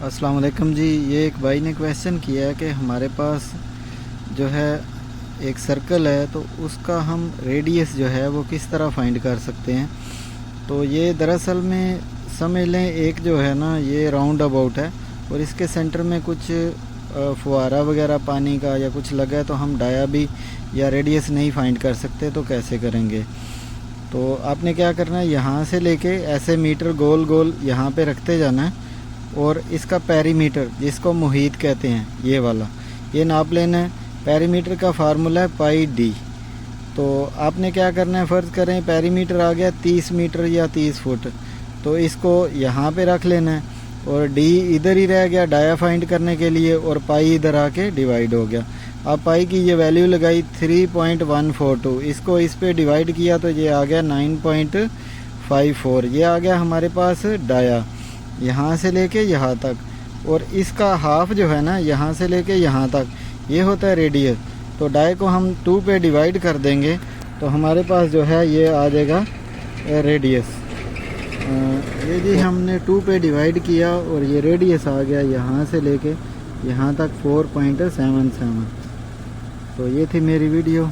अस्सलाम वालेकुम जी। ये एक भाई ने क्वेश्चन किया है कि हमारे पास जो है एक सर्कल है, तो उसका हम रेडियस जो है वो किस तरह फाइंड कर सकते हैं। तो ये दरअसल में समझ लें एक जो है ना ये राउंड अबाउट है और इसके सेंटर में कुछ फुहारा वगैरह पानी का या कुछ लगा है, तो हम डाया भी या रेडियस नहीं फाइंड कर सकते। तो कैसे करेंगे? तो आपने क्या करना है, यहाँ से लेके ऐसे मीटर गोल गोल यहाँ पे रखते जाना है और इसका पेरीमीटर जिसको मुहीत कहते हैं ये वाला ये नाप लेना है। पेरीमीटर का फार्मूला है पाई डी। तो आपने क्या करना है, फ़र्ज़ करें पेरीमीटर आ गया 30 मीटर या 30 फुट, तो इसको यहाँ पे रख लेना है और डी इधर ही रह गया डाया फाइंड करने के लिए और पाई इधर आके डिवाइड हो गया। अब पाई की ये वैल्यू लगाई 3.142, इसको इस पे डिवाइड किया तो ये आ गया 9.54। ये आ गया हमारे पास डाया यहाँ से लेके यहाँ तक, और इसका हाफ जो है ना यहाँ से लेके यहाँ तक ये होता है रेडियस। तो डाई को हम 2 पे डिवाइड कर देंगे तो हमारे पास जो है ये आ जाएगा रेडियस। ये जी हमने 2 पे डिवाइड किया और ये रेडियस आ गया यहाँ से लेके यहाँ तक 4.77। तो ये थी मेरी वीडियो।